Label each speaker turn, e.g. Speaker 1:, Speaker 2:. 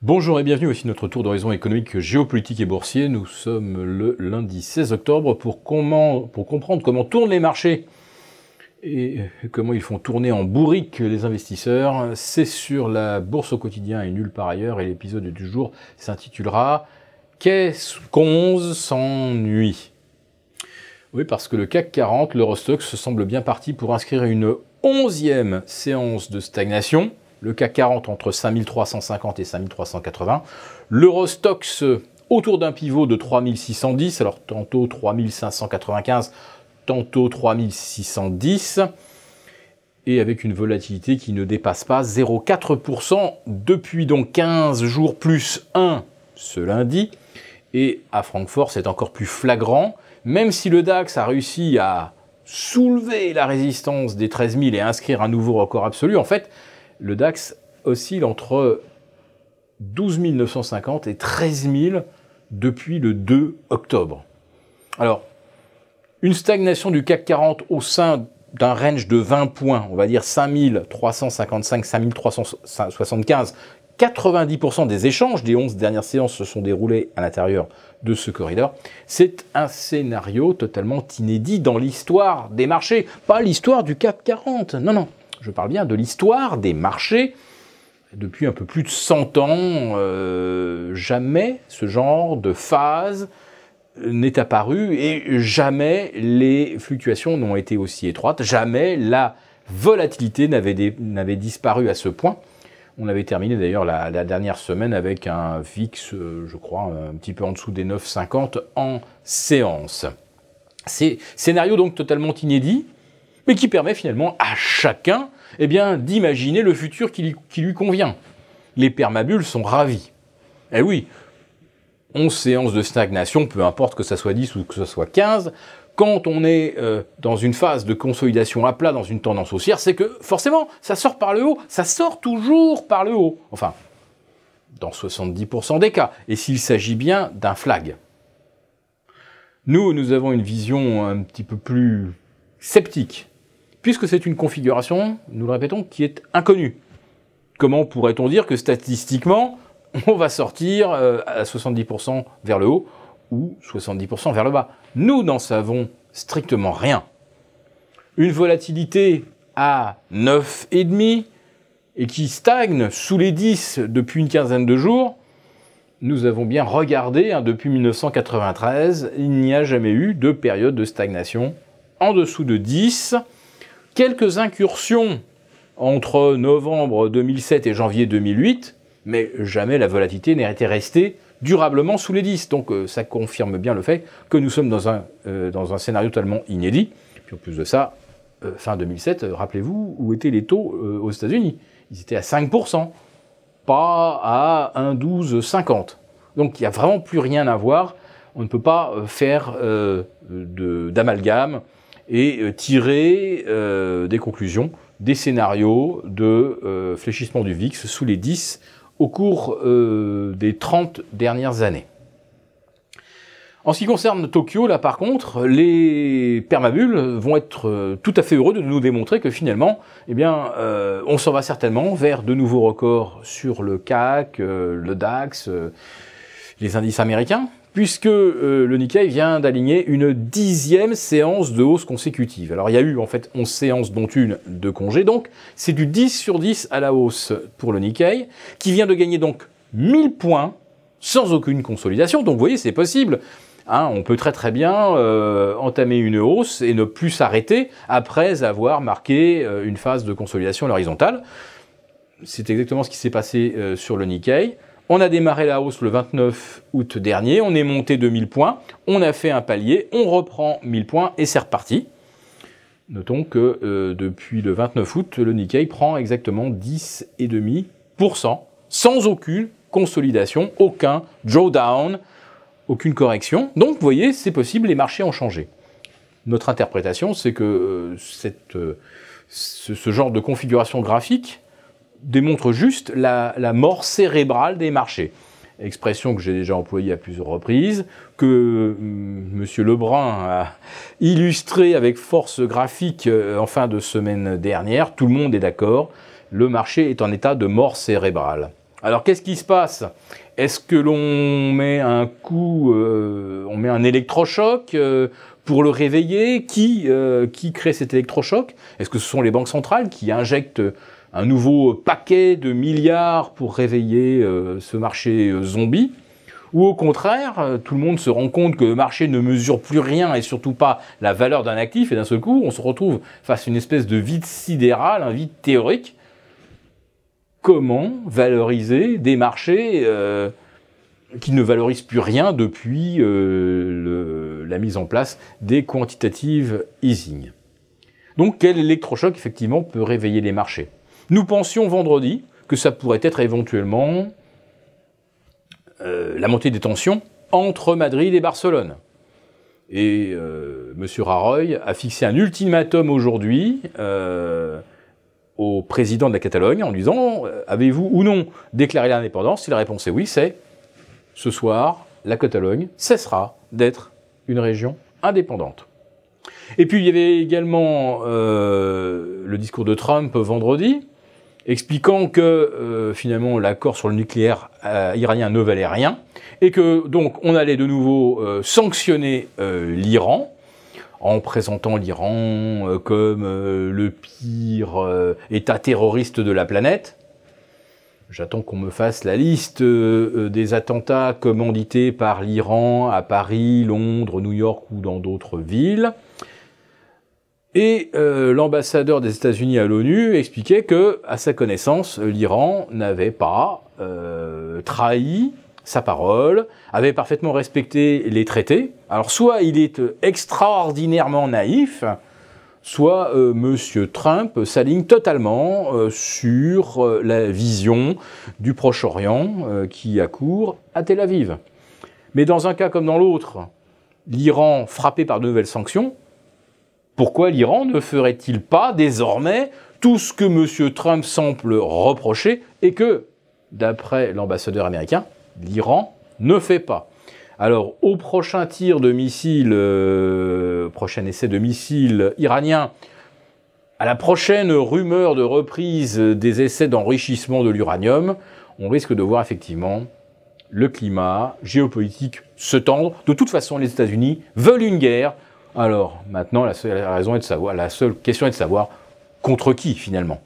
Speaker 1: Bonjour et bienvenue, voici notre tour d'horizon économique, géopolitique et boursier. Nous sommes le lundi 16 octobre pour comprendre comment tournent les marchés et comment ils font tourner en bourrique les investisseurs. C'est sur la bourse au quotidien et nulle part ailleurs, et l'épisode du jour s'intitulera « Qu'est-ce qu'on s'ennuie ?» Oui, parce que le CAC 40, l'Eurostoxx, semble bien parti pour inscrire une 11e séance de stagnation. Le CAC 40 entre 5350 et 5380. L'Eurostoxx autour d'un pivot de 3610, alors tantôt 3595, tantôt 3610, et avec une volatilité qui ne dépasse pas 0,4% depuis donc 15 jours plus 1 ce lundi. Et à Francfort, c'est encore plus flagrant, même si le DAX a réussi à soulever la résistance des 13 000 et inscrire un nouveau record absolu, en fait, le DAX oscille entre 12 950 et 13 000 depuis le 2 octobre. Alors, une stagnation du CAC 40 au sein d'un range de 20 points, on va dire 5 355, 5 375, 90% des échanges des 11 dernières séances se sont déroulés à l'intérieur de ce corridor. C'est un scénario totalement inédit dans l'histoire des marchés, pas l'histoire du CAC 40, non, non. Je parle bien de l'histoire des marchés. Depuis un peu plus de 100 ans, jamais ce genre de phase n'est apparu et jamais les fluctuations n'ont été aussi étroites. Jamais la volatilité n'avait disparu à ce point. On avait terminé d'ailleurs la dernière semaine avec un VIX, je crois, un petit peu en dessous des 9,50 en séance. C'est scénario donc totalement inédit, mais qui permet finalement à chacun d'imaginer le futur qui lui convient. Les permabules sont ravis. Eh oui, 11 séances de stagnation, peu importe que ça soit 10 ou que ce soit 15, quand on est dans une phase de consolidation à plat, dans une tendance haussière, c'est que forcément, ça sort par le haut, ça sort toujours par le haut. Enfin, dans 70% des cas, et s'il s'agit bien d'un flag. Nous avons une vision un petit peu plus sceptique, puisque c'est une configuration, nous le répétons, qui est inconnue. Comment pourrait-on dire que statistiquement, on va sortir à 70% vers le haut ou 70% vers le bas? Nous n'en savons strictement rien. Une volatilité à 9,5 et qui stagne sous les 10 depuis une quinzaine de jours, nous avons bien regardé, depuis 1993, il n'y a jamais eu de période de stagnation en dessous de 10. Quelques incursions entre novembre 2007 et janvier 2008, mais jamais la volatilité n'a été restée durablement sous les 10. Donc ça confirme bien le fait que nous sommes dans un scénario totalement inédit. Puis en plus de ça, fin 2007, rappelez-vous où étaient les taux aux États-Unis. Ils étaient à 5%, pas à 1,1250. Donc il n'y a vraiment plus rien à voir. On ne peut pas faire d'amalgame et tirer des conclusions, des scénarios de fléchissement du VIX sous les 10 au cours des 30 dernières années. En ce qui concerne Tokyo, là par contre, les permabules vont être tout à fait heureux de nous démontrer que finalement, on s'en va certainement vers de nouveaux records sur le CAC, le DAX, les indices américains, puisque le Nikkei vient d'aligner une 10e séance de hausse consécutive. Alors il y a eu en fait 11 séances, dont une de congé, donc c'est du 10 sur 10 à la hausse pour le Nikkei, qui vient de gagner donc 1000 points sans aucune consolidation. Donc vous voyez, c'est possible. On peut très bien entamer une hausse et ne plus s'arrêter après avoir marqué une phase de consolidation à l'horizontale. C'est exactement ce qui s'est passé sur le Nikkei. On a démarré la hausse le 29 août dernier, on est monté de 1000 points, on a fait un palier, on reprend 1000 points et c'est reparti. Notons que depuis le 29 août, le Nikkei prend exactement 10,5% sans aucune consolidation, aucun drawdown, aucune correction. Donc vous voyez, c'est possible, les marchés ont changé. Notre interprétation, c'est que ce genre de configuration graphique démontre juste la mort cérébrale des marchés. Expression que j'ai déjà employée à plusieurs reprises, que M. Lebrun a illustré avec force graphique en fin de semaine dernière. Tout le monde est d'accord, le marché est en état de mort cérébrale. Alors qu'est-ce qui se passe? Est-ce que l'on met un coup, on met un électrochoc pour le réveiller? Qui crée cet électrochoc? Est-ce que ce sont les banques centrales qui injectent un nouveau paquet de milliards pour réveiller ce marché zombie? Ou au contraire, tout le monde se rend compte que le marché ne mesure plus rien et surtout pas la valeur d'un actif, et d'un seul coup, on se retrouve face à une espèce de vide sidéral, un vide théorique. Comment valoriser des marchés qui ne valorisent plus rien depuis la mise en place des quantitative easing? Donc quel électrochoc effectivement peut réveiller les marchés? Nous pensions vendredi que ça pourrait être éventuellement la montée des tensions entre Madrid et Barcelone. Et M. Rajoy a fixé un ultimatum aujourd'hui au président de la Catalogne en lui disant « Avez-vous ou non déclaré l'indépendance ?» Si la réponse est oui, c'est « Ce soir, la Catalogne cessera d'être une région indépendante. » Et puis il y avait également le discours de Trump vendredi, expliquant que finalement l'accord sur le nucléaire iranien ne valait rien, et que donc on allait de nouveau sanctionner l'Iran, en présentant l'Iran comme le pire État terroriste de la planète. J'attends qu'on me fasse la liste des attentats commandités par l'Iran à Paris, Londres, New York ou dans d'autres villes. Et l'ambassadeur des États-Unis à l'ONU expliquait que, à sa connaissance, l'Iran n'avait pas trahi sa parole, avait parfaitement respecté les traités. Alors soit il est extraordinairement naïf, soit M. Trump s'aligne totalement sur la vision du Proche-Orient qui accourt à Tel Aviv. Mais dans un cas comme dans l'autre, l'Iran frappé par de nouvelles sanctions, pourquoi l'Iran ne ferait-il pas désormais tout ce que M. Trump semble reprocher et que, d'après l'ambassadeur américain, l'Iran ne fait pas? Alors, au prochain tir de missile, prochain essai de missile iranien, à la prochaine rumeur de reprise des essais d'enrichissement de l'uranium, on risque de voir effectivement le climat géopolitique se tendre. De toute façon, les États-Unis veulent une guerre. Alors, maintenant, la seule question est de savoir contre qui, finalement.